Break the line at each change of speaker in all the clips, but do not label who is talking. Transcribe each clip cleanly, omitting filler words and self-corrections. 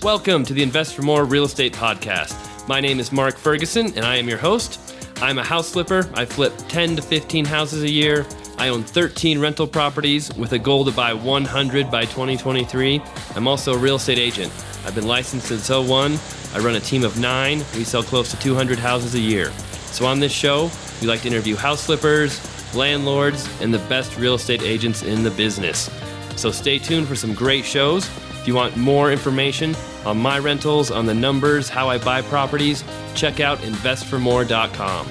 Welcome to the InvestFourMore Real Estate Podcast. My name is Mark Ferguson, and I am your host. I'm a house flipper. I flip 10 to 15 houses a year. I own 13 rental properties with a goal to buy 100 by 2023. I'm also a real estate agent. I've been licensed since '01. I run a team of 9. We sell close to 200 houses a year. So on this show, we like to interview house flippers, landlords, and the best real estate agents in the business. So stay tuned for some great shows. If you want more information on my rentals, on the numbers, how I buy properties, check out InvestFourMore.com.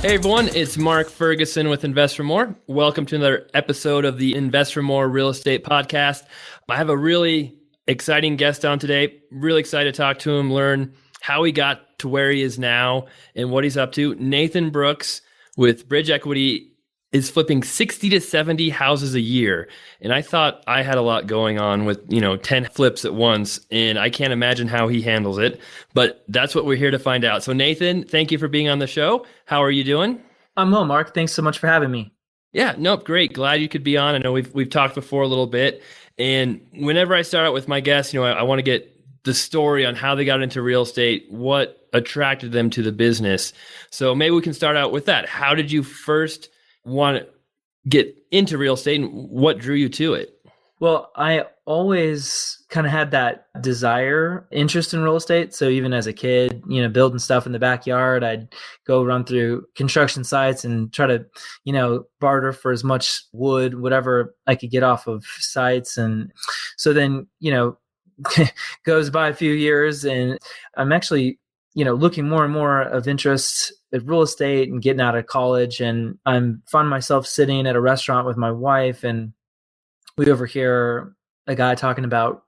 Hey everyone, it's Mark Ferguson with InvestFourMore. Welcome to another episode of the InvestFourMore Real Estate Podcast. I have a really exciting guest on today. Really excited to talk to him, learn how he got to where he is now and what he's up to. Nathan Brooks with Bridge Equity is flipping 60 to 70 houses a year. And I thought I had a lot going on with, 10 flips at once, and I can't imagine how he handles it, but that's what we're here to find out. So Nathan, thank you for being on the show. How are you doing?
I'm well, Mark. Thanks so much for having me.
Yeah, nope, great. Glad you could be on. I know we've talked before a little bit, and whenever I start out with my guests, I want to get the story on how they got into real estate, what attracted them to the business. So maybe we can start out with that. How did you first want to get into real estate and what drew you to it?
Well, I always kind of had that interest in real estate. So even as a kid, building stuff in the backyard, I'd go run through construction sites and try to, barter for as much wood, whatever I could get off of sites. And so then, goes by a few years and I'm actually, looking more and more of interest at real estate and getting out of college. And I'm find myself sitting at a restaurant with my wife and we overhear a guy talking about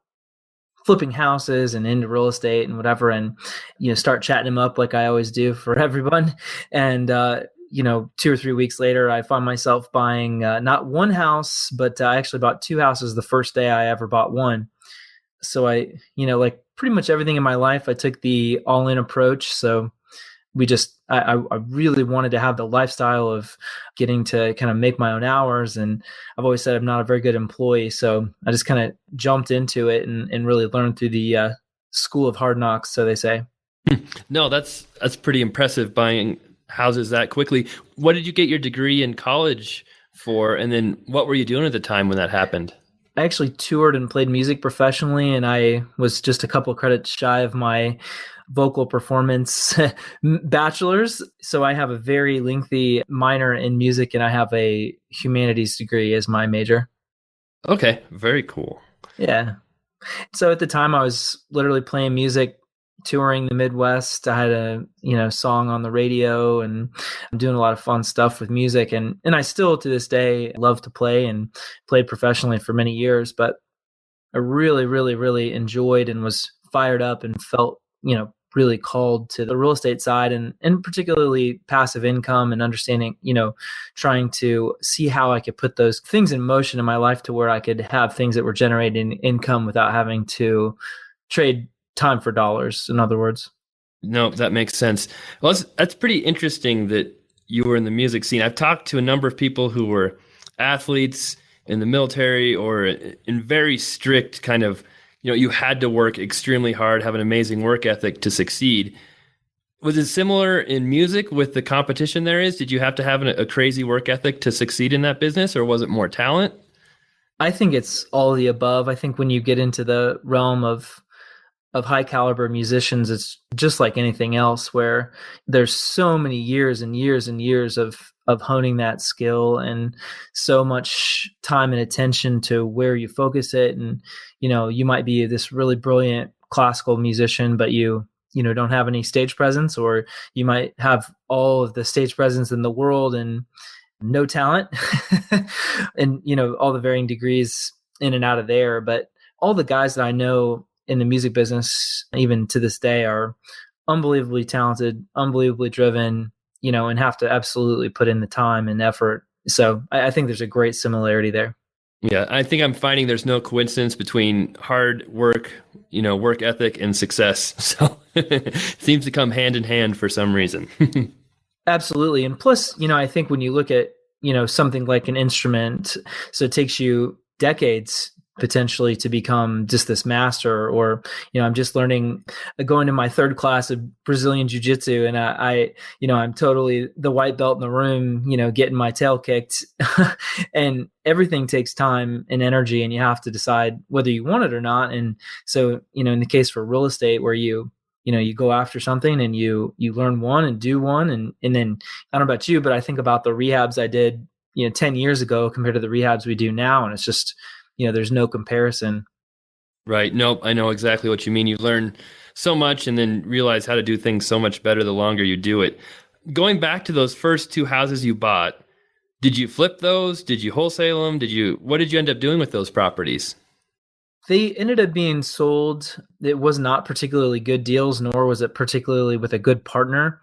flipping houses and into real estate and whatever. And, start chatting him up like I always do for everyone. And, 2 or 3 weeks later, I found myself buying not one house, but I actually bought 2 houses the first day I ever bought one. So I, like pretty much everything in my life, I took the all-in approach. So I really wanted to have the lifestyle of getting to kind of make my own hours. And I've always said I'm not a very good employee. So I just kind of jumped into it and really learned through the school of hard knocks, so they say.
No, that's pretty impressive, buying houses that quickly. What did you get your degree in college for? And then what were you doing at the time when that happened?
I actually toured and played music professionally, and I was just a couple of credits shy of my vocal performance bachelor's. So I have a very lengthy minor in music, and I have a humanities degree as my major.
Okay, very cool.
Yeah. So at the time, I was literally playing music, touring the Midwest. I had a song on the radio, and I'm doing a lot of fun stuff with music. And I still to this day love to play and played professionally for many years. But I really, really, really enjoyed and was fired up and felt really called to the real estate side and particularly passive income and understanding, trying to see how I could put those things in motion in my life to where I could have things that were generating income without having to trade time for dollars, in other words.
No, that makes sense. Well, that's pretty interesting that you were in the music scene. I've talked to a number of people who were athletes in the military or in very strict kind of, you had to work extremely hard, have an amazing work ethic to succeed. Was it similar in music with the competition there is? Did you have to have a crazy work ethic to succeed in that business, or was it more talent?
I think it's all of the above. I think when you get into the realm of high caliber musicians, it's just like anything else where there's so many years and years and years of honing that skill and so much time and attention to where you focus it. And, you might be this really brilliant classical musician, but you don't have any stage presence, or you might have all of the stage presence in the world and no talent and, all the varying degrees in and out of there. But all the guys that I know in the music business, even to this day, are unbelievably talented, unbelievably driven, and have to absolutely put in the time and effort. So I think there's a great similarity there.
Yeah, I think I'm finding there's no coincidence between hard work, work ethic and success. So it seems to come hand in hand for some reason.
Absolutely. And plus, I think when you look at, something like an instrument, so it takes you decades potentially to become just this master, or, I'm just learning, going to my third class of Brazilian jiu-jitsu, and I'm totally the white belt in the room, getting my tail kicked. And everything takes time and energy, and you have to decide whether you want it or not. And so, in the case for real estate, where you go after something and you learn one and do one, and then I don't know about you, but I think about the rehabs I did 10 years ago compared to the rehabs we do now, and it's just there's no comparison.
Right. Nope. I know exactly what you mean. You learn so much and then realize how to do things so much better the longer you do it. Going back to those first two houses you bought, did you flip those? Did you wholesale them? What did you end up doing with those properties?
They ended up being sold. It was not particularly good deals, nor was it particularly with a good partner.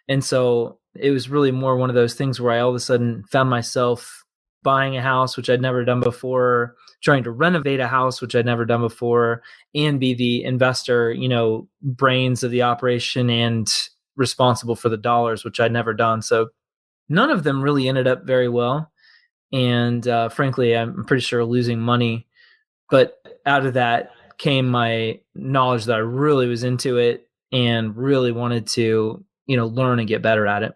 And so it was really more one of those things where I all of a sudden found myself buying a house, which I'd never done before, trying to renovate a house, which I'd never done before, and be the investor, brains of the operation and responsible for the dollars, which I'd never done. So none of them really ended up very well. And frankly, I'm pretty sure losing money. But out of that came my knowledge that I really was into it and really wanted to, learn and get better at it.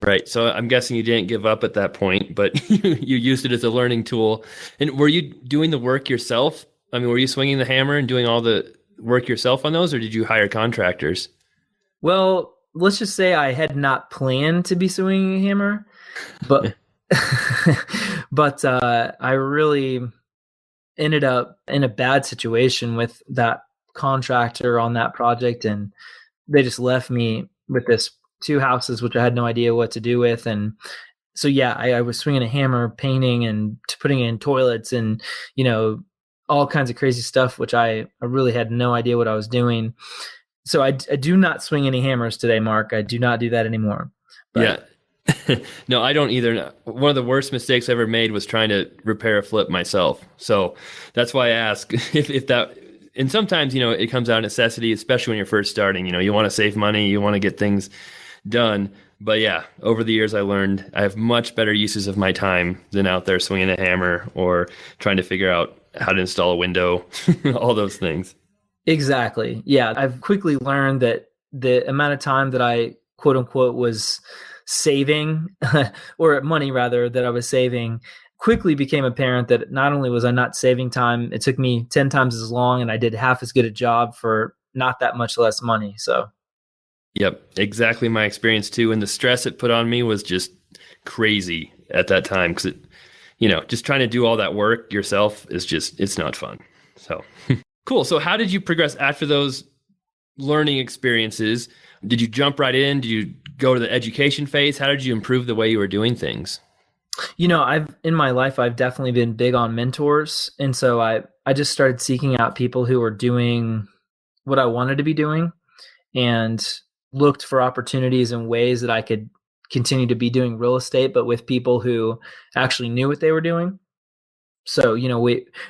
Right. So I'm guessing you didn't give up at that point, but you used it as a learning tool. And were you doing the work yourself? I mean, were you swinging the hammer and doing all the work yourself on those, or did you hire contractors?
Well, let's just say I had not planned to be swinging a hammer, but but I really ended up in a bad situation with that contractor on that project, and they just left me with this two houses which I had no idea what to do with. And so yeah, I was swinging a hammer, painting and putting in toilets and all kinds of crazy stuff, which I really had no idea what I was doing. So I do not swing any hammers today, Mark. I do not do that anymore.
But yeah. No, I don't either. One of the worst mistakes I ever made was trying to repair a flip myself. So that's why I ask if that, and sometimes, it comes out of necessity, especially when you're first starting, you want to save money, you want to get things done. But yeah, over the years, I learned I have much better uses of my time than out there swinging a hammer or trying to figure out how to install a window, all those things.
Exactly. Yeah. I've quickly learned that the amount of time that I quote unquote was saving or money rather that I was saving quickly became apparent that not only was I not saving time, it took me 10 times as long and I did half as good a job for not that much less money. So
yep, exactly my experience too. And the stress it put on me was just crazy at that time because just trying to do all that work yourself is it's not fun. So cool. So how did you progress after those learning experiences? Did you jump right in? Did you go to the education phase? How did you improve the way you were doing things?
In my life, I've definitely been big on mentors. And so I just started seeking out people who were doing what I wanted to be doing and looked for opportunities and ways that I could continue to be doing real estate, but with people who actually knew what they were doing. So,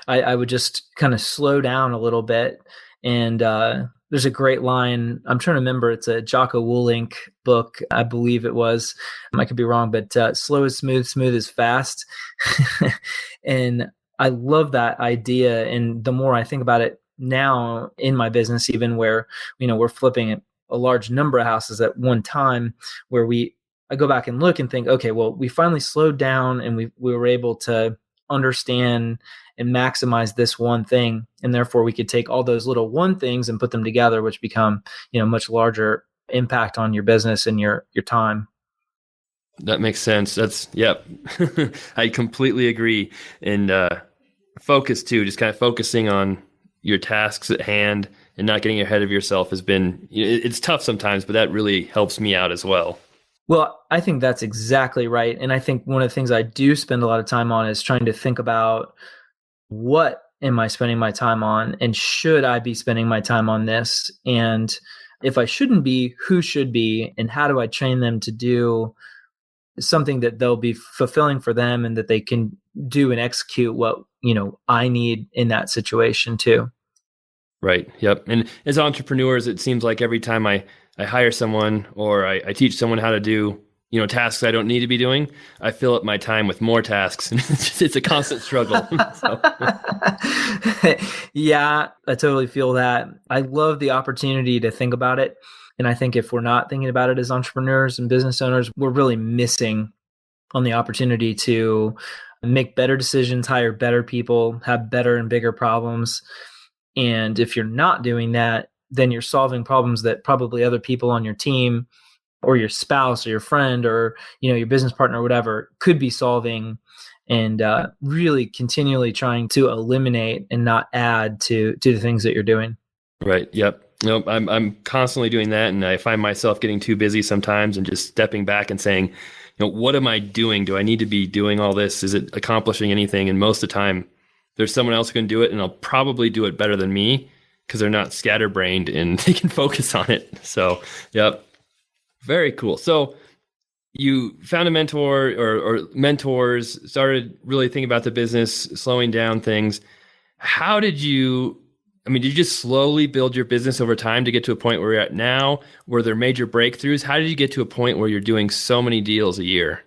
I would just kind of slow down a little bit. And there's a great line. I'm trying to remember. It's a Jocko Willink book, I believe it was. I could be wrong, but slow is smooth, smooth is fast. And I love that idea. And the more I think about it now in my business, even where, we're flipping a large number of houses at one time, where I go back and look and think, okay, well, we finally slowed down and we were able to understand and maximize this one thing, and therefore we could take all those little one things and put them together, which become much larger impact on your business and your time.
That makes sense. Yep. I completely agree. And focus too, just kind of focusing on your tasks at hand and not getting ahead of yourself has been, it's tough sometimes, but that really helps me out as well.
Well, I think that's exactly right. And I think one of the things I do spend a lot of time on is trying to think about, what am I spending my time on? And should I be spending my time on this? And if I shouldn't be, who should be? And how do I train them to do something that they'll be fulfilling for them and that they can do and execute what, I need in that situation too.
Right. Yep. And as entrepreneurs, it seems like every time I hire someone or I teach someone how to do tasks I don't need to be doing, I fill up my time with more tasks, and it's a constant struggle. So.
Yeah, I totally feel that. I love the opportunity to think about it. And I think if we're not thinking about it as entrepreneurs and business owners, we're really missing on the opportunity to make better decisions, hire better people, have better and bigger problems. And if you're not doing that, then you're solving problems that probably other people on your team or your spouse or your friend or your business partner or whatever could be solving, and really continually trying to eliminate and not add to the things that you're doing.
Right. Yep. Nope. I'm constantly doing that, and I find myself getting too busy sometimes and just stepping back and saying, what am I doing? Do I need to be doing all this? Is it accomplishing anything? And most of the time, there's someone else who can do it, and they'll probably do it better than me because they're not scatterbrained and they can focus on it. So, yep. Very cool. So you found a mentor or mentors, started really thinking about the business, slowing down things. How did you just slowly build your business over time to get to a point where you're at now? Were there major breakthroughs? How did you get to a point where you're doing so many deals a year?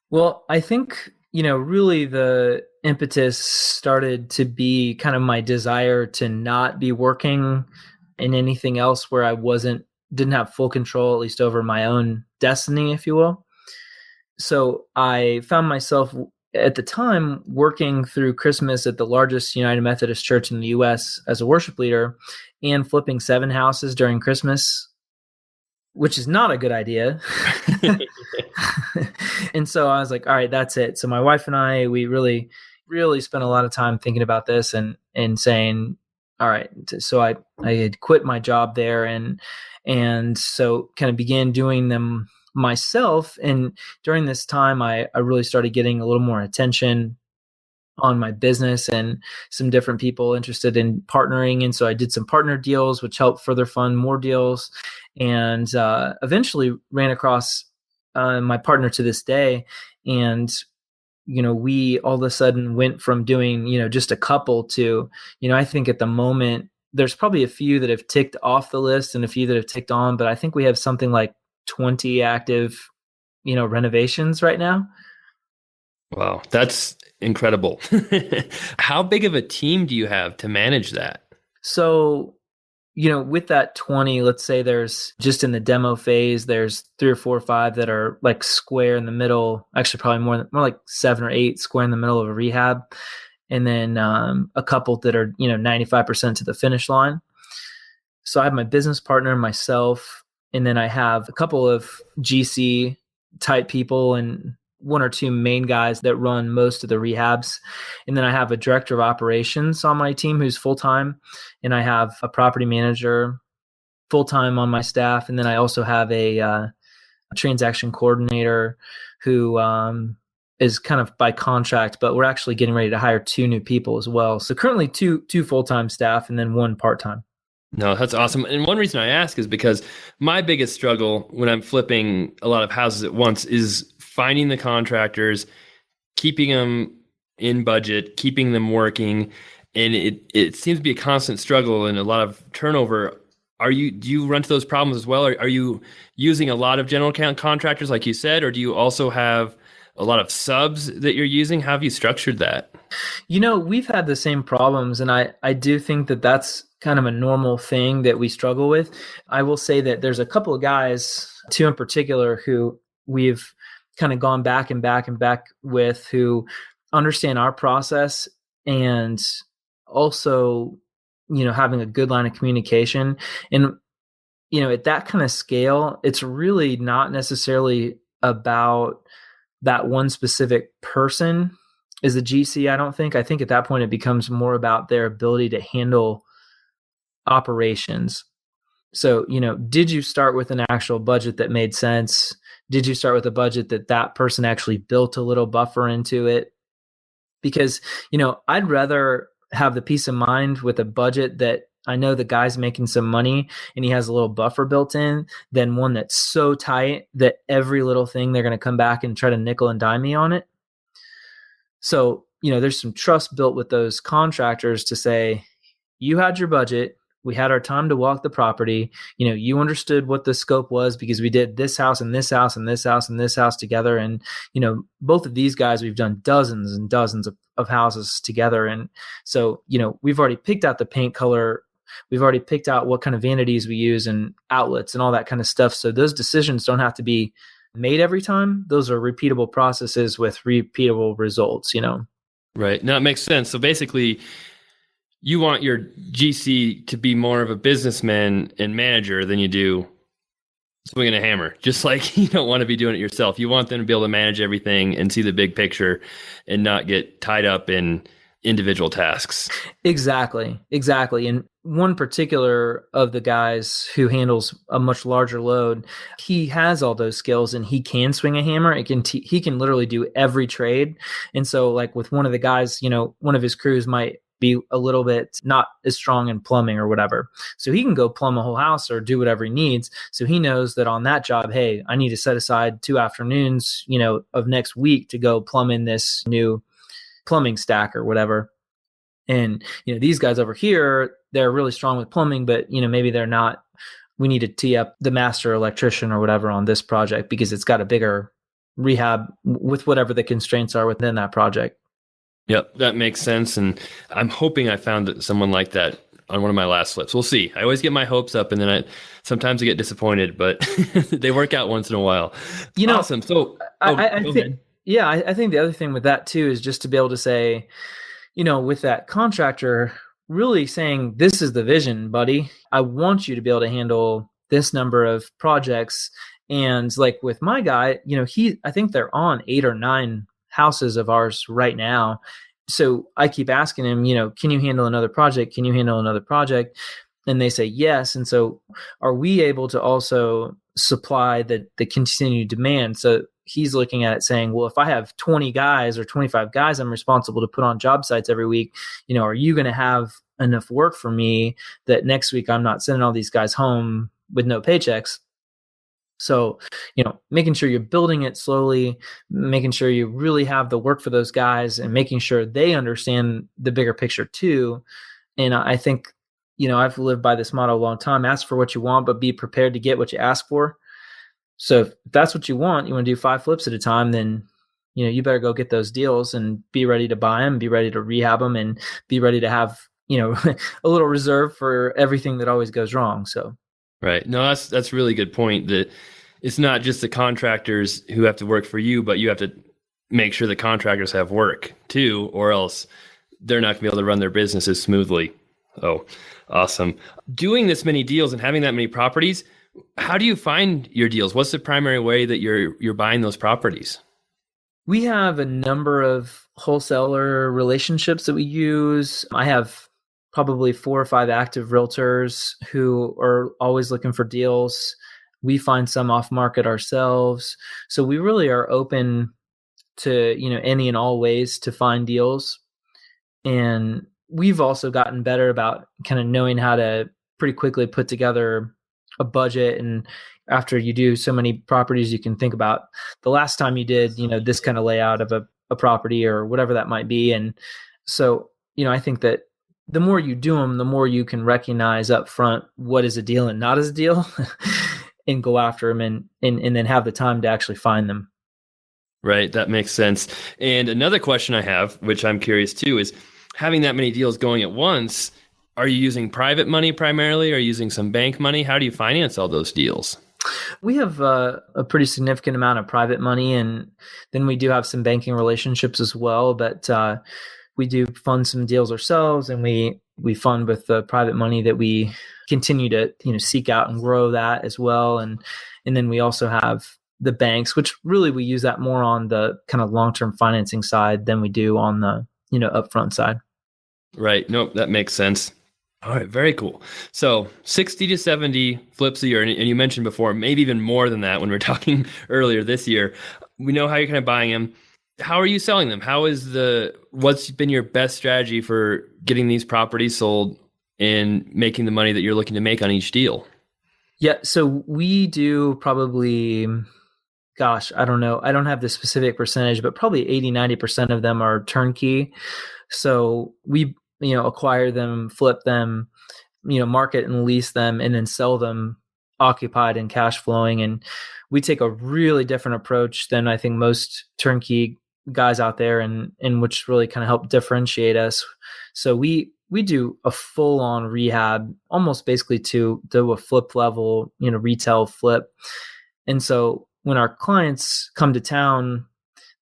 Well, I think, really the impetus started to be kind of my desire to not be working in anything else where I didn't have full control, at least over my own destiny, if you will. So I found myself at the time working through Christmas at the largest United Methodist church in the U.S. as a worship leader and flipping 7 houses during Christmas, which is not a good idea. And so I was like, all right, that's it. So my wife and I, we really, really spent a lot of time thinking about this and saying, all right. So I had quit my job there and so kind of began doing them myself. And during this time, I really started getting a little more attention on my business and some different people interested in partnering. And so I did some partner deals, which helped further fund more deals, and eventually ran across my partner to this day. And, we all of a sudden went from doing, just a couple to, I think at the moment, there's probably a few that have ticked off the list and a few that have ticked on, but I think we have something like 20 active, renovations right now.
Wow, that's incredible. How big of a team do you have to manage that?
So, with that 20, let's say there's just in the demo phase, there's 3 or 4 or 5 that are like square in the middle, actually probably more like 7 or 8 square in the middle of a rehab. And then a couple that are, 95% to the finish line. So I have my business partner, myself, and then I have a couple of GC type people and 1 or 2 main guys that run most of the rehabs. And then I have a director of operations on my team who's full-time. And I have a property manager full-time on my staff. And then I also have a transaction coordinator who is kind of by contract, but we're actually getting ready to hire 2 new people as well. So currently two full-time staff and then 1 part-time.
No, that's awesome. And one reason I ask is because my biggest struggle when I'm flipping a lot of houses at once is finding the contractors, keeping them in budget, keeping them working. And it seems to be a constant struggle and a lot of turnover. Do you run into those problems as well? Are you using a lot of general account contractors, like you said, or do you also have a lot of subs that you're using? How have you structured that?
We've had the same problems, and I do think that that's kind of a normal thing that we struggle with. I will say that there's a couple of guys, 2 in particular, who we've kind of gone back and back and back with, who understand our process and also, having a good line of communication. And, at that kind of scale, it's really not necessarily about that one specific person is a GC. I think at that point it becomes more about their ability to handle operations. So, did you start with an actual budget that made sense? Did you start with a budget that person actually built a little buffer into it? Because, I'd rather have the peace of mind with a budget that I know the guy's making some money and he has a little buffer built in than one that's so tight that every little thing they're going to come back and try to nickel and dime me on it. So, there's some trust built with those contractors to say, you had your budget, We had our time to walk the property. You understood what the scope was because we did this house and this house and this house and this house together. And, both of these guys, we've done dozens and dozens of houses together. And so, we've already picked out the paint color. We've already picked out what kind of vanities we use and outlets and all that kind of stuff. So those decisions don't have to be made every time. Those are repeatable processes with repeatable results,
Right. Now it makes sense. So basically, you want your GC to be more of a businessman and manager than you do swinging a hammer. Just like you don't want to be doing it yourself. You want them to be able to manage everything and see the big picture and not get tied up in individual tasks.
Exactly. And one particular of the guys who handles a much larger load, he has all those skills and he can swing a hammer. He can literally do every trade. And so like with one of the guys, one of his crews might be a little bit not as strong in plumbing or whatever. So he can go plumb a whole house or do whatever he needs. So he knows that on that job, hey, I need to set aside 2 afternoons, of next week to go plumb in this new plumbing stack or whatever. And, these guys over here, they're really strong with plumbing, but, maybe they're not, we need to tee up the master electrician or whatever on this project because it's got a bigger rehab with whatever the constraints are within that project.
Yep, that makes sense. And I'm hoping I found someone like that on one of my last flips. We'll see. I always get my hopes up and then sometimes I get disappointed, but they work out once in a while. Awesome. So
I think, I think the other thing with that too is just to be able to say, with that contractor really saying, this is the vision, buddy. I want you to be able to handle this number of projects. And like with my guy, I think they're on 8 or 9 houses of ours right now. So I keep asking him, can you handle another project? Can you handle another project? And they say yes. And so are we able to also supply the continued demand? So he's looking at it saying, well, if I have 20 guys or 25 guys I'm responsible to put on job sites every week, are you going to have enough work for me that next week I'm not sending all these guys home with no paychecks? So, making sure you're building it slowly, making sure you really have the work for those guys and making sure they understand the bigger picture too. And I think, I've lived by this motto a long time: ask for what you want, but be prepared to get what you ask for. So if that's what you want to do 5 flips at a time, then, you better go get those deals and be ready to buy them, be ready to rehab them, and be ready to have, a little reserve for everything that always goes wrong. So.
Right. No, that's a really good point, that it's not just the contractors who have to work for you, but you have to make sure the contractors have work too, or else they're not going to be able to run their businesses smoothly. Oh, awesome. Doing this many deals and having that many properties, how do you find your deals? What's the primary way that you're buying those properties?
We have a number of wholesaler relationships that we use. I have probably 4 or 5 active realtors who are always looking for deals. We find some off market ourselves. So we really are open to, any and all ways to find deals. And we've also gotten better about kind of knowing how to pretty quickly put together a budget. And after you do so many properties, you can think about the last time you did, this kind of layout of a property or whatever that might be. And so, I think that the more you do them, the more you can recognize up front what is a deal and not as a deal and go after them and then have the time to actually find them.
Right. That makes sense. And another question I have, which I'm curious too, is having that many deals going at once, are you using private money primarily? Are you using some bank money? How do you finance all those deals?
We have a pretty significant amount of private money, and then we do have some banking relationships as well. But we do fund some deals ourselves, and we fund with the private money that we continue to seek out and grow that as well. And then we also have the banks, which really we use that more on the kind of long-term financing side than we do on the upfront side.
Right. Nope, that makes sense. All right, very cool. So 60 to 70 flips a year, and you mentioned before, maybe even more than that when we were talking earlier this year. We know how you're kind of buying them. How are you selling them? What's been your best strategy for getting these properties sold and making the money that you're looking to make on each deal?
Yeah, so we do probably, I don't know. I don't have the specific percentage, but probably 80-90% of them are turnkey. So we, acquire them, flip them, market and lease them and then sell them occupied and cash flowing. And we take a really different approach than I think most turnkey guys out there, and which really kind of help differentiate us. So we do a full on rehab, almost basically to a flip level, retail flip. And so when our clients come to town,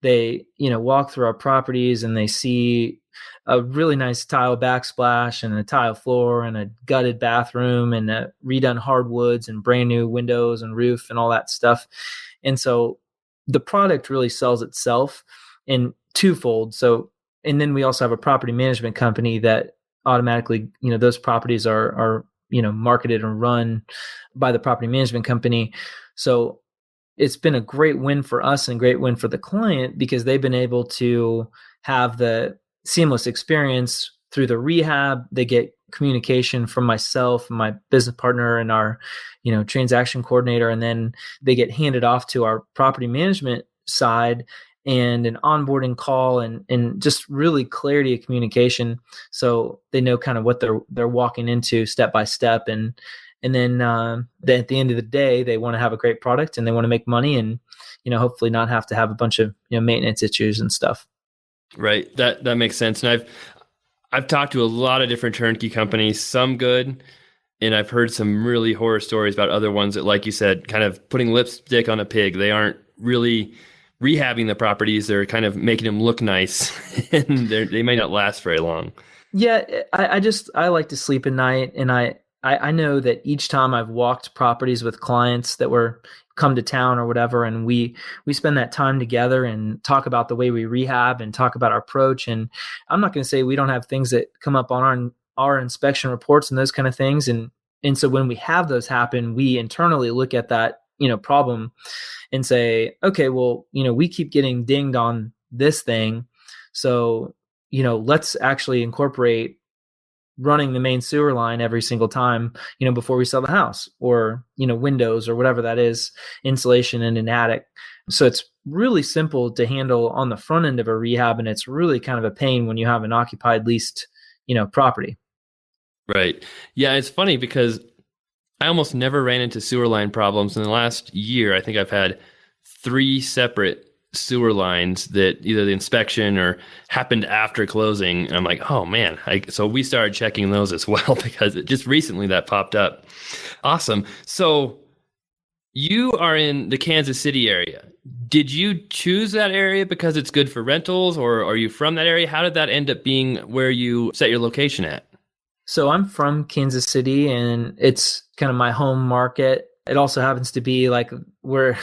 they, walk through our properties and they see a really nice tile backsplash and a tile floor and a gutted bathroom and redone hardwoods and brand new windows and roof and all that stuff. And so the product really sells itself in twofold. So, and then we also have a property management company that automatically, those properties are marketed and run by the property management company. So it's been a great win for us and a great win for the client, because they've been able to have the seamless experience through the rehab. They get communication from myself, my business partner, and our, transaction coordinator. And then they get handed off to our property management side and an onboarding call and just really clarity of communication. So they know kind of what they're walking into step by step. And then at the end of the day, they want to have a great product and they want to make money and, hopefully not have to have a bunch of, maintenance issues and stuff.
Right. That makes sense. And I've talked to a lot of different turnkey companies, some good, and I've heard some really horror stories about other ones that, like you said, kind of putting lipstick on a pig. They aren't really rehabbing the properties. They're kind of making them look nice and they may not last very long.
Yeah. I like to sleep at night, and I know that each time I've walked properties with clients that were come to town or whatever, and we spend that time together and talk about the way we rehab and talk about our approach. And I'm not going to say we don't have things that come up on our inspection reports and those kind of things. And so when we have those happen, we internally look at that, problem and say, okay, well, we keep getting dinged on this thing. So, let's actually incorporate running the main sewer line every single time, before we sell the house, or, windows or whatever that is, insulation in an attic. So it's really simple to handle on the front end of a rehab. And it's really kind of a pain when you have an occupied leased, property.
Right. Yeah. It's funny because I almost never ran into sewer line problems. In the last year, I think I've had 3 separate sewer lines that either the inspection or happened after closing. And I'm like, oh man. So we started checking those as well because it just recently that popped up. Awesome. So you are in the Kansas City area. Did you choose that area because it's good for rentals, or are you from that area? How did that end up being where you set your location at?
So I'm from Kansas City, and it's kind of my home market. It also happens to be like where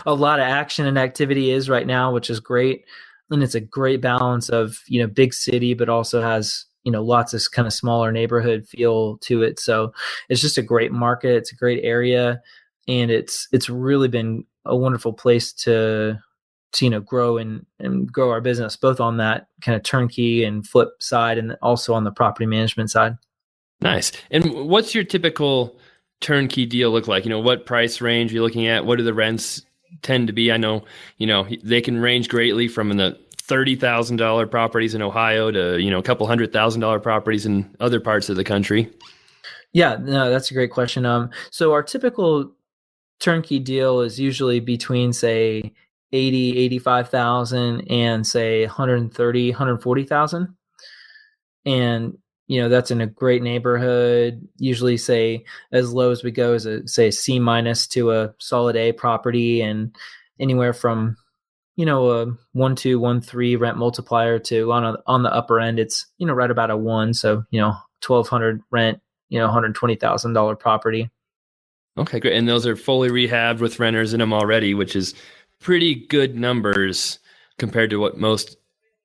a lot of action and activity is right now, which is great. And it's a great balance of, big city, but also has, lots of kind of smaller neighborhood feel to it. So it's just a great market. It's a great area. And it's really been a wonderful place to grow and grow our business, both on that kind of turnkey and flip side and also on the property management side.
Nice. And what's your typical turnkey deal look like? What price range are you looking at? What do the rents tend to be? I know, they can range greatly from the $30,000 properties in Ohio to, a couple $100,000 properties in other parts of the country.
Yeah, no, that's a great question. So our typical turnkey deal is usually between, say, 85,000 and say 130, 140,000. And, that's in a great neighborhood, usually say as low as we go as a C- to a solid A property, and anywhere from, a 1.2, 1.3 rent multiplier to on the upper end, it's, right about a 1. So, 1,200 rent, $120,000 property.
Okay, great. And those are fully rehabbed with renters in them already, which is pretty good numbers compared to what most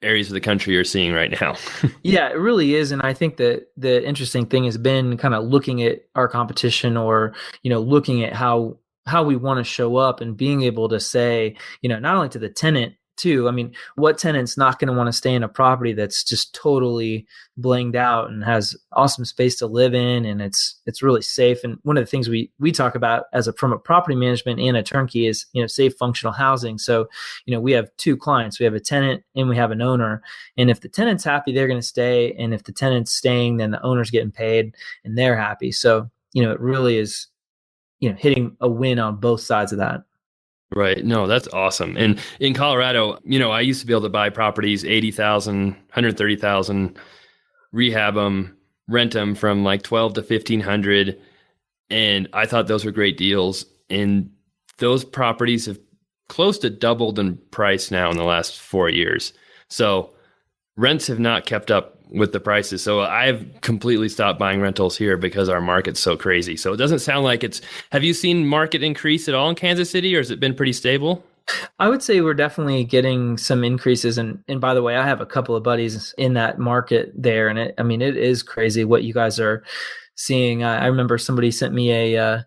areas of the country are seeing right now.
Yeah, it really is. And I think that the interesting thing has been kind of looking at our competition, or, looking at how we want to show up and being able to say, not only to the tenant, too. I mean, what tenant's not going to want to stay in a property that's just totally blinged out and has awesome space to live in, and it's really safe. And one of the things we talk about from a property management and a turnkey is, safe functional housing. So, we have two clients. We have a tenant and we have an owner. And if the tenant's happy, they're going to stay. And if the tenant's staying, then the owner's getting paid and they're happy. So, it really is, hitting a win on both sides of that.
Right. No, that's awesome. And in Colorado, I used to be able to buy properties, 80,000, 130,000, rehab them, rent them from like 12 to 1,500. And I thought those were great deals. And those properties have close to doubled in price now in the last 4 years. So rents have not kept up with the prices. So I've completely stopped buying rentals here because our market's so crazy. So it doesn't sound like have you seen market increase at all in Kansas City, or has it been pretty stable?
I would say we're definitely getting some increases. And by the way, I have a couple of buddies in that market there. And it is crazy what you guys are seeing. I remember somebody sent me a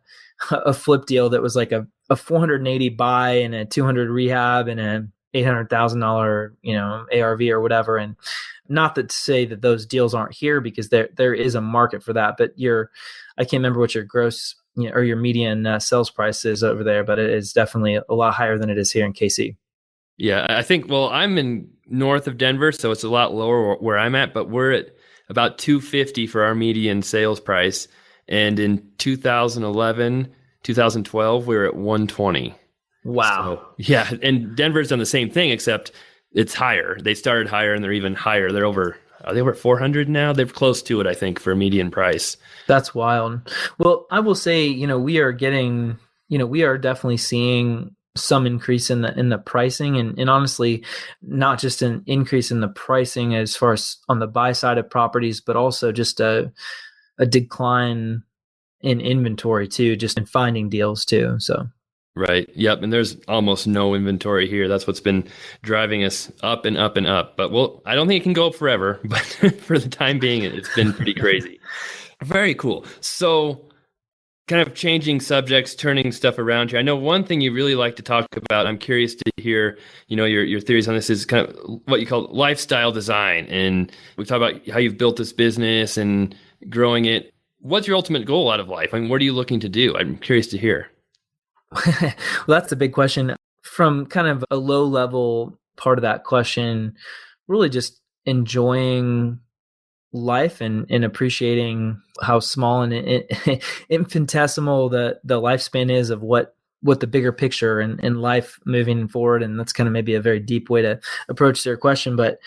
flip deal that was like a 480 buy and a 200 rehab and a $800,000, ARV or whatever. And not to say that those deals aren't here, because there is a market for that, but I can't remember what your gross or your median sales price is over there, but it is definitely a lot higher than it is here in KC.
Yeah, I think, I'm in north of Denver, so it's a lot lower where I'm at, but we're at about 250 for our median sales price. And in 2011, 2012, we were at 120.
Wow.
So, yeah. And Denver's done the same thing, except it's higher. They started higher and they're even higher. Are they over 400 now? They're close to it, I think, for a median price.
That's wild. Well, I will say, we are definitely seeing some increase in the pricing, and honestly, not just an increase in the pricing as far as on the buy side of properties, but also just a decline in inventory too, just in finding deals too. So.
Right. Yep. And there's almost no inventory here. That's what's been driving us up and up and up. But I don't think it can go up forever, but for the time being, it's been pretty crazy. Very cool. So kind of changing subjects, turning stuff around here. I know one thing you really like to talk about. I'm curious to hear, your theories on this is kind of what you call lifestyle design. And we've talked about how you've built this business and growing it. What's your ultimate goal out of life? I mean, what are you looking to do? I'm curious to hear.
Well, that's a big question. From kind of a low level part of that question, really just enjoying life and appreciating how small and infinitesimal the lifespan is of what the bigger picture and life moving forward. And that's kind of maybe a very deep way to approach their question, but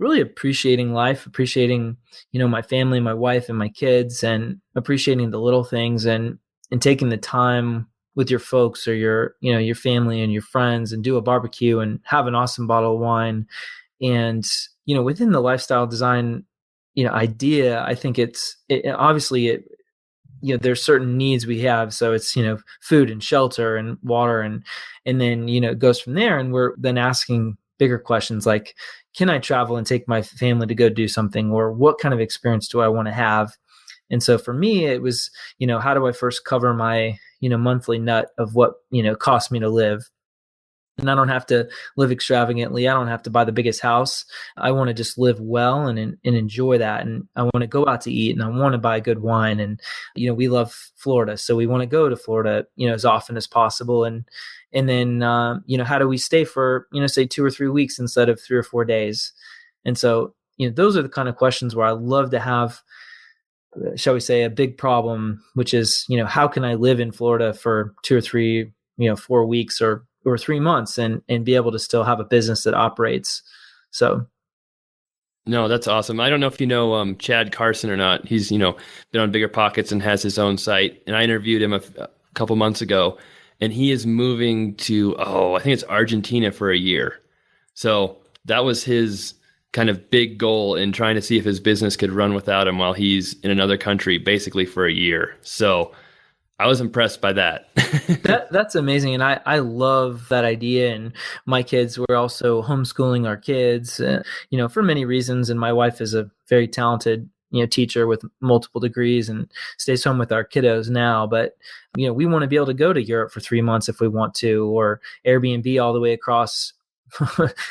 really appreciating life, appreciating, my family, my wife and my kids, and appreciating the little things and taking the time with your folks or your family and your friends and do a barbecue and have an awesome bottle of wine. And, within the lifestyle design, idea, I think obviously there's certain needs we have. So it's, food and shelter and water and then, it goes from there. And we're then asking bigger questions like, can I travel and take my family to go do something? Or what kind of experience do I want to have? And so for me, it was, how do I first cover my, monthly nut of what, costs me to live? And I don't have to live extravagantly. I don't have to buy the biggest house. I want to just live well and enjoy that. And I want to go out to eat and I want to buy good wine. And, we love Florida. So we want to go to Florida, as often as possible. And then, how do we stay for, say 2 or 3 weeks instead of 3 or 4 days? And so, those are the kind of questions where I love to have, shall we say, a big problem, which is, how can I live in Florida for 2 or 3, 4 weeks or 3 months and be able to still have a business that operates. So.
No, that's awesome. I don't know if you know Chad Carson or not. He's, been on Bigger Pockets and has his own site. And I interviewed him a couple months ago, and he is moving to, I think it's Argentina for a year. So that was his kind of big goal in trying to see if his business could run without him while he's in another country, basically for a year. So I was impressed by that.
That's amazing. And I love that idea. And my kids, we're also homeschooling our kids, for many reasons. And my wife is a very talented, teacher with multiple degrees and stays home with our kiddos now. But, we want to be able to go to Europe for 3 months if we want to, or Airbnb all the way across,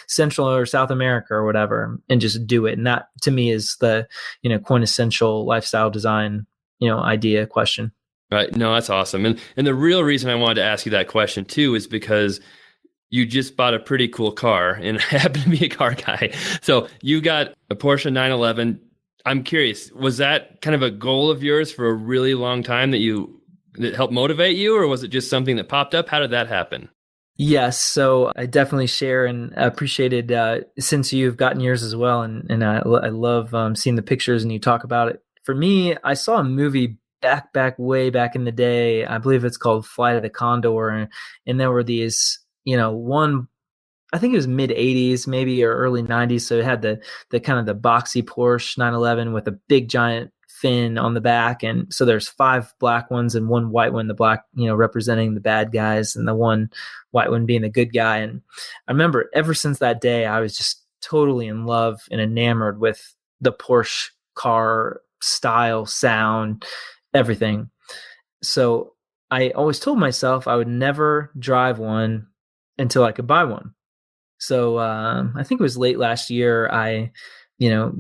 Central or South America or whatever, and just do it. And that to me is the, quintessential lifestyle design, idea question.
Right. No, that's awesome. And the real reason I wanted to ask you that question too is because you just bought a pretty cool car, and I happen to be a car guy. So you got a Porsche 911. I'm curious, was that kind of a goal of yours for a really long time that helped motivate you, or was it just something that popped up? How did that happen?
Yes, so I definitely share and appreciated since you've gotten yours as well, and I love seeing the pictures and you talk about it. For me, I saw a movie way back in the day. I believe it's called Flight of the Condor, and there were these, one, I think it was mid 80s maybe, or early 90s. So it had the kind of the boxy Porsche 911 with a big giant fin on the back, and so there's 5 black ones and 1 white one, the black representing the bad guys and the 1 white one being the good guy. And I remember ever since that day I was just totally in love and enamored with the Porsche car style, sound, everything. So I always told myself I would never drive one until I could buy one. So I think it was late last year,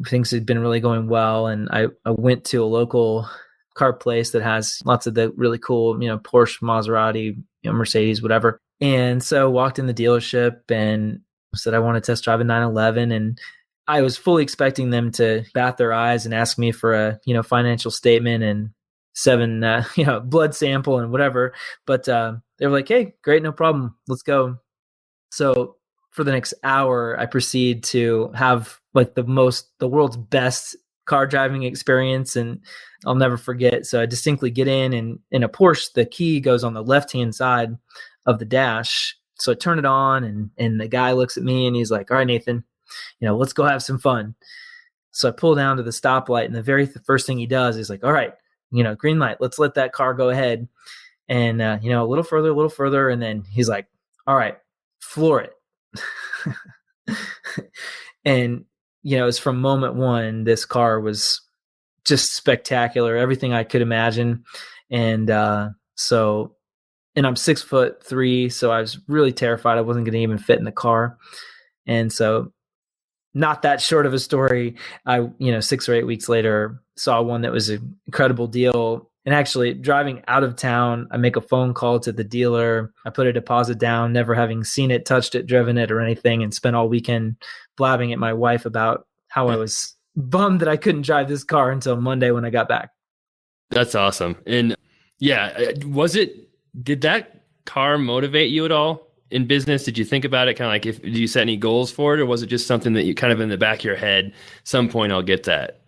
things had been really going well, and I went to a local car place that has lots of the really cool, Porsche, Maserati, Mercedes, whatever. And so walked in the dealership and said I want to test drive a 911, and I was fully expecting them to bat their eyes and ask me for a financial statement and 7 blood sample and whatever. But they were like, "Hey, great, no problem, let's go." So for the next hour, I proceed to have like the world's best car driving experience, and I'll never forget. So I distinctly get in a Porsche, the key goes on the left-hand side of the dash. So I turn it on, and the guy looks at me and he's like, "All right, Nathan, let's go have some fun." So I pull down to the stoplight, and the very first thing he does is like, "All right, green light, let's let that car go ahead." And, a little further. And then he's like, "All right, floor it." And, it's from moment one, this car was just spectacular, everything I could imagine. And and I'm 6'3", so I was really terrified I wasn't going to even fit in the car. And so, not that short of a story, I 6 or 8 weeks later saw one that was an incredible deal. And actually, driving out of town, I make a phone call to the dealer. I put a deposit down, never having seen it, touched it, driven it, or anything, and spent all weekend blabbing at my wife about how I was bummed that I couldn't drive this car until Monday when I got back.
That's awesome. And yeah, did that car motivate you at all in business? Did you think about it kind of like, did you set any goals for it, or was it just something that you kind of in the back of your head, some point I'll get that?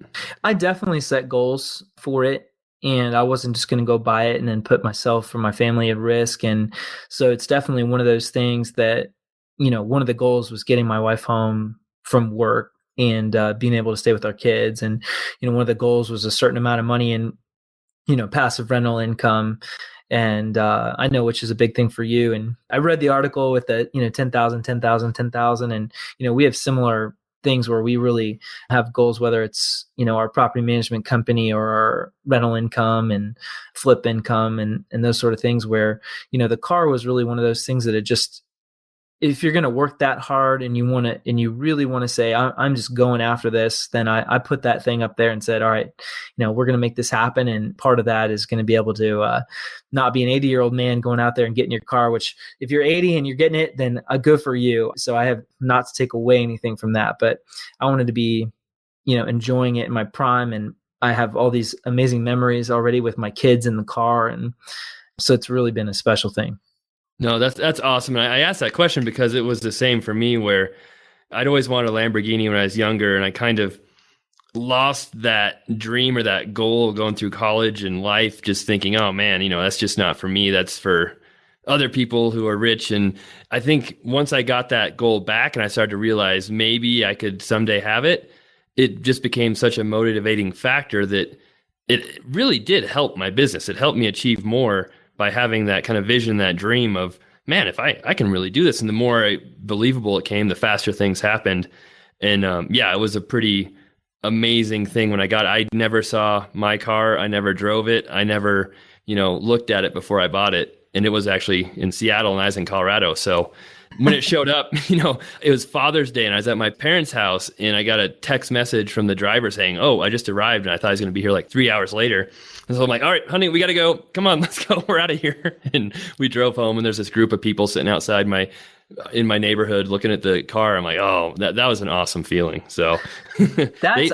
I definitely set goals for it. And I wasn't just going to go buy it and then put myself or my family at risk. And so it's definitely one of those things that, one of the goals was getting my wife home from work and being able to stay with our kids. And, one of the goals was a certain amount of money in, passive rental income. And I know which is a big thing for you. And I read the article with the, 10,000, 10,000, 10,000. And, we have similar things where we really have goals, whether it's, our property management company or our rental income and flip income and those sort of things where, the car was really one of those things that it just, if you're going to work that hard and you really want to say, I'm just going after this, then I put that thing up there and said, all right, we're going to make this happen. And part of that is going to be able to not be an 80-year-old man going out there and getting your car, which if you're 80 and you're getting it, then good for you. So I have not to take away anything from that, but I wanted to be, enjoying it in my prime. And I have all these amazing memories already with my kids in the car. And so it's really been a special thing.
No, that's awesome. And I asked that question because it was the same for me, where I'd always wanted a Lamborghini when I was younger, and I kind of lost that dream or that goal going through college and life, just thinking, oh man, that's just not for me. That's for other people who are rich. And I think once I got that goal back and I started to realize maybe I could someday have it, it just became such a motivating factor that it really did help my business. It helped me achieve more by having that kind of vision, that dream of, man, if I can really do this. And the more believable it came, the faster things happened. And it was a pretty amazing thing when I got it. I never saw my car. I never drove it. I never, looked at it before I bought it. And it was actually in Seattle and I was in Colorado. So when it showed up, it was Father's Day and I was at my parents' house and I got a text message from the driver saying, "Oh, I just arrived and I thought I was going to be here like 3 hours later." And so I'm like, "All right, honey, we got to go. Come on, let's go. We're out of here." And we drove home and there's this group of people sitting outside in my neighborhood looking at the car. I'm like, "Oh, that was an awesome feeling." So
That's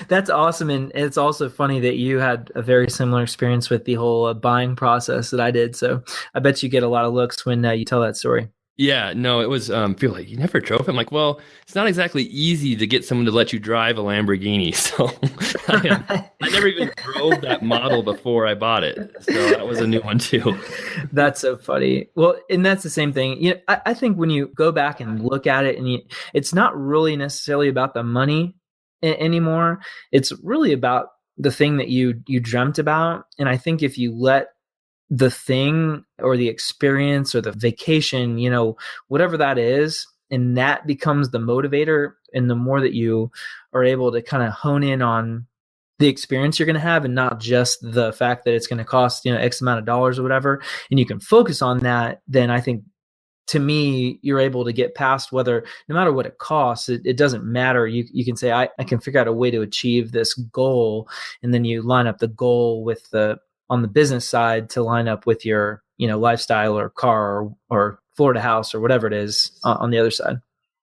that's awesome, and it's also funny that you had a very similar experience with the whole buying process that I did. So I bet you get a lot of looks when you tell that story.
yeah, no, it was feel like you never drove it. I'm like, well, it's not exactly easy to get someone to let you drive a Lamborghini. So I never even drove that model before I bought it. So that was a new one too.
That's so funny. Well, and that's the same thing. I think when you go back and look at it, and it's not really necessarily about the money anymore. It's really about the thing that you dreamt about. And I think if you let the thing or the experience or the vacation, whatever that is, and that becomes the motivator, and the more that you are able to kind of hone in on the experience you're going to have and not just the fact that it's going to cost, X amount of dollars or whatever, and you can focus on that, then I think, to me, you're able to get past no matter what it costs, it doesn't matter. You can say, I can figure out a way to achieve this goal. And then you line up the goal with on the business side to line up with your, lifestyle or car or Florida house or whatever it is on the other side.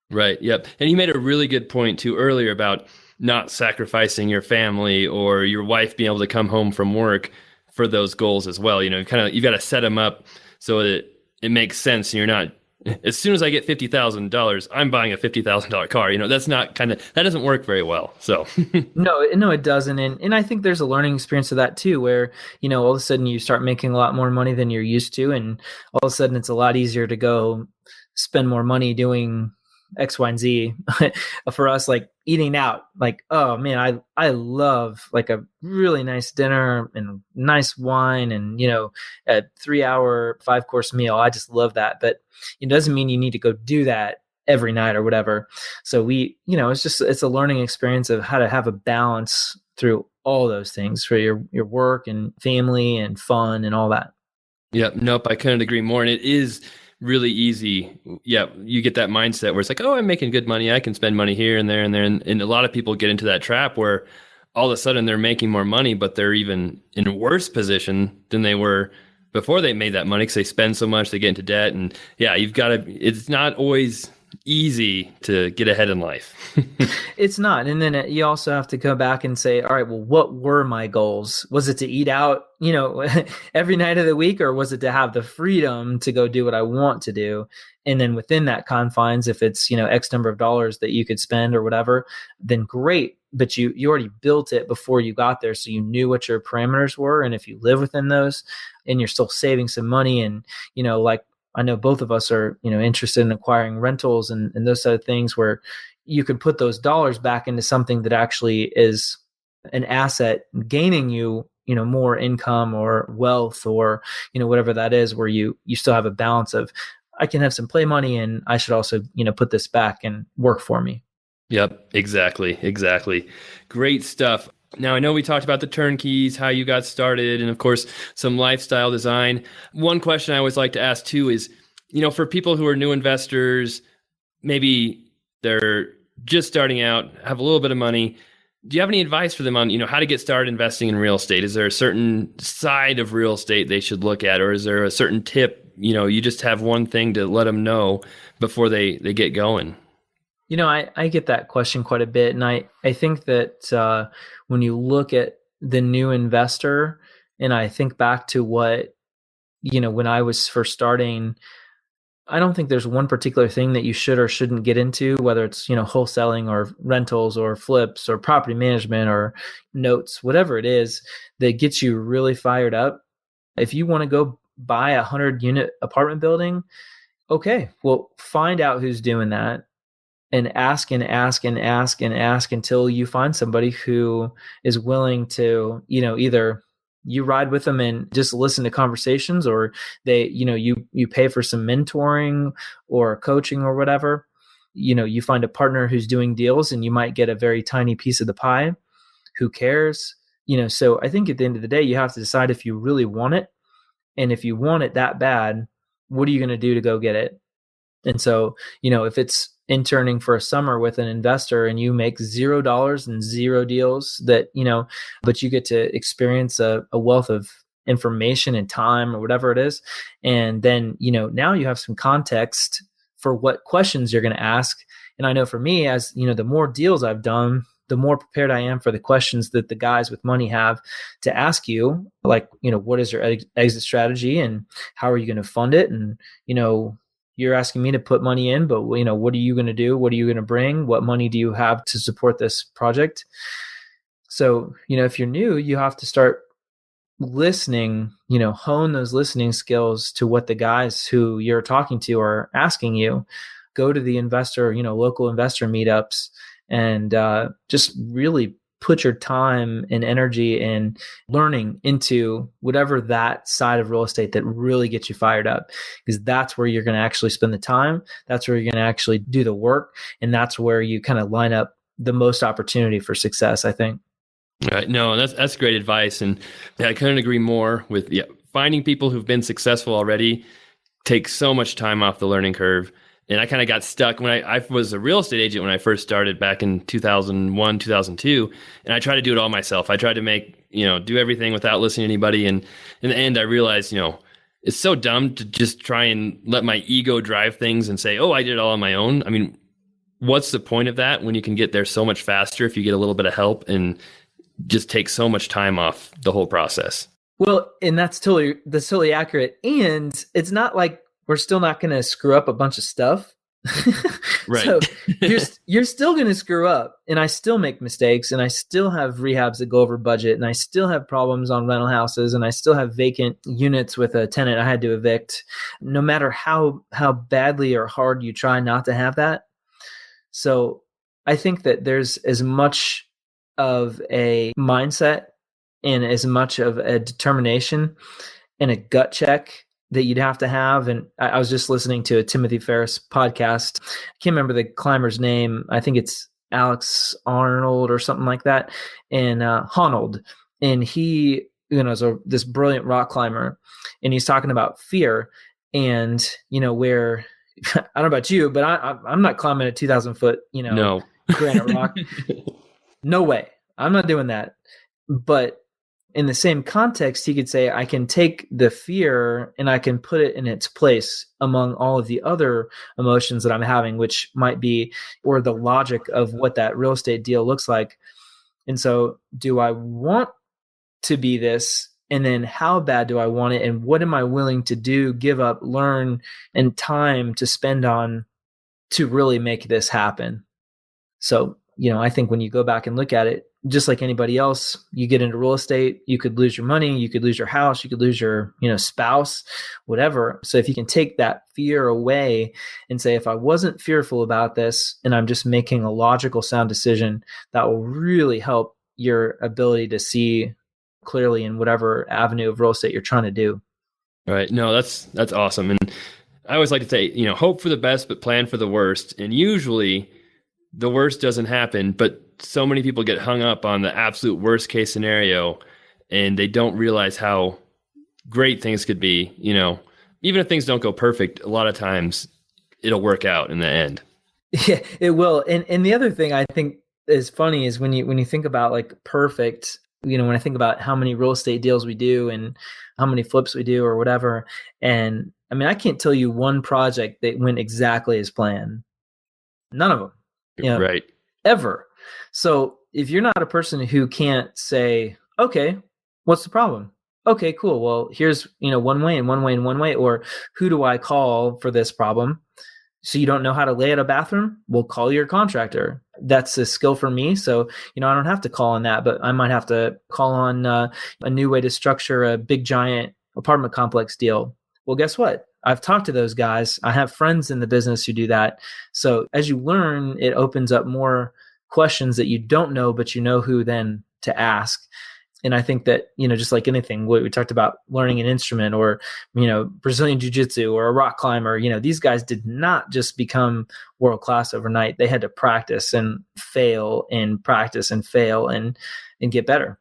Right. Yep. And you made a really good point too earlier about not sacrificing your family or your wife being able to come home from work for those goals as well. You got to set them up so that it makes sense. And you're not, as soon as I get $50,000, I'm buying a $50,000 car. That's not that doesn't work very well. So
no, it doesn't. And I think there's a learning experience of that too, where, all of a sudden you start making a lot more money than you're used to. And all of a sudden it's a lot easier to go spend more money doing X, Y, and Z. For us, like eating out, like, oh man, I love like a really nice dinner and nice wine and, a 3-hour 5-course meal. I just love that. But it doesn't mean you need to go do that every night or whatever. So it's a learning experience of how to have a balance through all those things for your work and family and fun and all that.
Yep. Nope. I couldn't agree more. And it is really easy. Yeah. You get that mindset where it's like, oh, I'm making good money. I can spend money here and there and there. And a lot of people get into that trap where all of a sudden they're making more money, but they're even in a worse position than they were before they made that money because they spend so much, they get into debt. And yeah, it's not always easy to get ahead in life.
It's not. And then you also have to go back and say, all right, well, what were my goals? Was it to eat out, every night of the week, or was it to have the freedom to go do what I want to do? And then within that confines, if it's, X number of dollars that you could spend or whatever, then great. But you already built it before you got there. So you knew what your parameters were. And if you live within those and you're still saving some money and, like I know both of us are, interested in acquiring rentals and those sort of things where you can put those dollars back into something that actually is an asset gaining you, more income or wealth or, whatever that is, where you still have a balance of, I can have some play money and I should also, put this back and work for me.
Yep, exactly. Great stuff. Now, I know we talked about the turnkeys, how you got started, and of course, some lifestyle design. One question I always like to ask too is, for people who are new investors, maybe they're just starting out, have a little bit of money. Do you have any advice for them on, how to get started investing in real estate? Is there a certain side of real estate they should look at, or is there a certain tip? You just have one thing to let them know before they get going.
I get that question quite a bit. And I think that when you look at the new investor, and I think back to what, when I was first starting, I don't think there's one particular thing that you should or shouldn't get into, whether it's, wholesaling or rentals or flips or property management or notes, whatever it is that gets you really fired up. If you want to go buy a 100-unit apartment building, okay, well, find out who's doing that. And ask and ask and ask and ask until you find somebody who is willing to, either you ride with them and just listen to conversations, or they, you pay for some mentoring or coaching or whatever. You find a partner who's doing deals and you might get a very tiny piece of the pie. Who cares? So I think at the end of the day, you have to decide if you really want it. And if you want it that bad, what are you going to do to go get it? And so, if it's interning for a summer with an investor and you make $0 and 0 deals but you get to experience a wealth of information and time or whatever it is. And then, now you have some context for what questions you're going to ask. And I know for me, as the more deals I've done, the more prepared I am for the questions that the guys with money have to ask you, like, what is your exit strategy and how are you going to fund it? And, you're asking me to put money in, but what are you going to do? What are you going to bring? What money do you have to support this project? So, if you're new, you have to start listening, hone those listening skills to what the guys who you're talking to are asking you. Go to the local investor meetups and just really put your time and energy and learning into whatever that side of real estate that really gets you fired up, because that's where you're going to actually spend the time. That's where you're going to actually do the work. And that's where you kind of line up the most opportunity for success, I think.
Right. No, that's great advice. And I couldn't agree more with finding people who've been successful already takes so much time off the learning curve. And I kind of got stuck when I was a real estate agent when I first started back in 2001, 2002. And I tried to do it all myself. I tried to do everything without listening to anybody. And in the end, I realized, it's so dumb to just try and let my ego drive things and say, oh, I did it all on my own. I mean, what's the point of that when you can get there so much faster if you get a little bit of help and just take so much time off the whole process?
Well, and that's totally accurate. And it's not like we're still not going to screw up a bunch of stuff.
Right.
So you're still going to screw up, and I still make mistakes, and I still have rehabs that go over budget, and I still have problems on rental houses, and I still have vacant units with a tenant I had to evict, no matter how badly or hard you try not to have that. So I think that there's as much of a mindset and as much of a determination and a gut check that you'd have to have. And I was just listening to a Timothy Ferriss podcast. I can't remember the climber's name. I think it's Alex Arnold or something like that. And Honnold. And he, is this brilliant rock climber. And he's talking about fear and, where, I don't know about you, but I'm not climbing a 2,000 foot,
no.
granite rock. No way. I'm not doing that. But in the same context, he could say, I can take the fear and I can put it in its place among all of the other emotions that I'm having, which might be, or the logic of what that real estate deal looks like. And so, do I want to be this? And then how bad do I want it? And what am I willing to do, give up, learn, and time to spend on to really make this happen? So, I think when you go back and look at it, just like anybody else, you get into real estate, you could lose your money, you could lose your house, you could lose your, spouse, whatever. So if you can take that fear away and say, if I wasn't fearful about this and I'm just making a logical, sound decision, that will really help your ability to see clearly in whatever avenue of real estate you're trying to do.
Right. No, that's awesome. And I always like to say, hope for the best, but plan for the worst. And usually the worst doesn't happen, but so many people get hung up on the absolute worst case scenario and they don't realize how great things could be. Even if things don't go perfect, a lot of times it'll work out in the end.
Yeah, it will. And the other thing I think is funny is when you think about like perfect, when I think about how many real estate deals we do and how many flips we do or whatever. And I mean, I can't tell you one project that went exactly as planned. None of them.
Right.
Ever. So if you're not a person who can't say, okay, what's the problem? Okay, cool. Well, here's, one way and one way and one way, or who do I call for this problem? So you don't know how to lay out a bathroom? Well, call your contractor. That's a skill for me. So, I don't have to call on that, but I might have to call on a new way to structure a big giant apartment complex deal. Well, guess what? I've talked to those guys. I have friends in the business who do that. So as you learn, it opens up more questions that you don't know, but you know who then to ask. And I think that, just like anything, what we talked about learning an instrument or, Brazilian jiu-jitsu or a rock climber, these guys did not just become world-class overnight. They had to practice and fail and practice and fail and get better.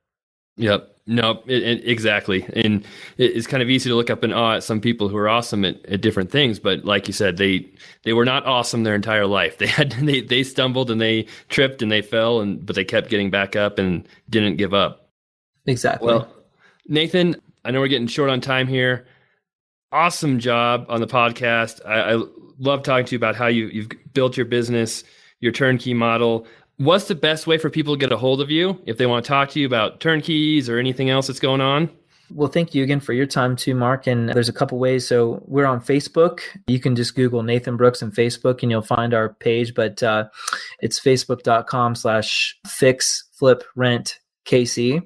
Yep. No, exactly. And it's kind of easy to look up in awe at some people who are awesome at different things. But like you said, they were not awesome their entire life. They stumbled and they tripped and they fell, but they kept getting back up and didn't give up.
Exactly.
Well, Nathan, I know we're getting short on time here. Awesome job on the podcast. I love talking to you about how you've built your business, your turnkey model. What's the best way for people to get a hold of you if they want to talk to you about turnkeys or anything else that's going on?
Well, thank you again for your time too, Mark. And there's a couple ways. So we're on Facebook. You can just Google Nathan Brooks and Facebook and you'll find our page, but it's facebook.com/fixfliprent.kc.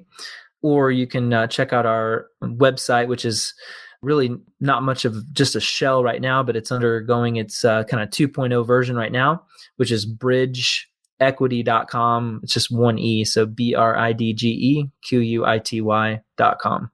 Or you can check out our website, which is really not much of just a shell right now, but it's undergoing its kind of 2.0 version right now, which is bridgeequity.com. It's just one E. So bridgeequity.com.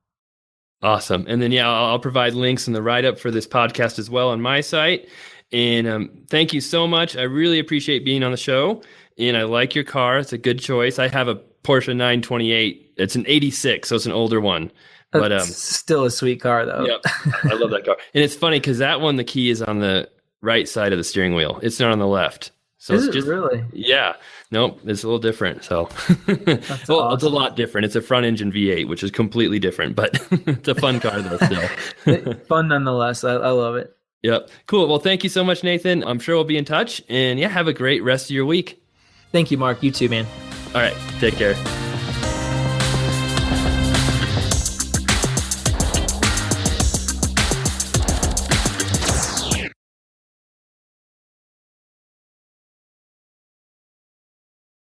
Awesome.
And then, I'll provide links in the write-up for this podcast as well on my site. And thank you so much. I really appreciate being on the show. And I like your car. It's a good choice. I have a Porsche 928. It's an 86, so it's an older one. But
still a sweet car, though.
Yep, I love that car. And it's funny because that one, the key is on the right side of the steering wheel. It's not on the left. So
is
it's just,
really?
Yeah. Nope. It's a little different. So,
That's
well,
awesome.
It's a lot different. It's a front engine V8, which is completely different, but it's a fun car though still.
Fun nonetheless. I love it.
Yep. Cool. Well, thank you so much, Nathan. I'm sure we'll be in touch. And have a great rest of your week.
Thank you, Mark. You too, man.
All right. Take care.